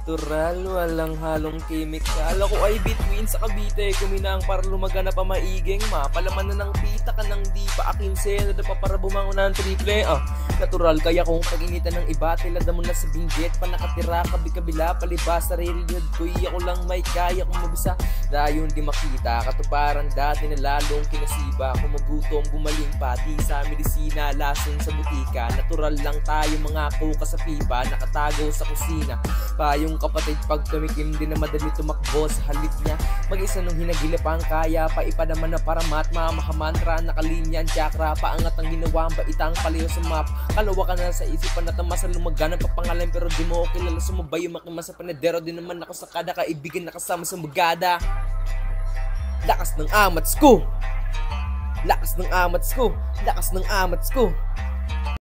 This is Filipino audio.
Natural, walang halong kimikal. Ako ay between sa Cavite, kuminang para lumagana pa maiging mapalaman na ng pita ka nang di pa akin sena da pa para bumangon ng triple. Natural kaya kung pag-initan ng iba tilada mo na sa binggit pa nakatira kabi-kabila palibas sa rilid ko ako lang may kaya kung mabisa dayon di makita katuparan dati na lalong kinasiba kumugutom gumaling pati sa medisina lasing sa butika natural lang tayo mga kuka sa pipa nakatago sa kusina payong kapatid pag tumikim din na madali tumakbo sa halip niya mag-isa nung hinagilip ang kaya pa ipadaman na paramat mamahamantra nakalinyan chakra paangat ang ginawa ang baitang palayo sa map kalawa ka na sa isipan na tamasa lumagana papangalan pero di mo kilala sumabay yung makima sa panadero din naman ako sa kada kaibigan nakasama sa magada lakas ng amats ko lakas ng amats ko lakas ng amats ko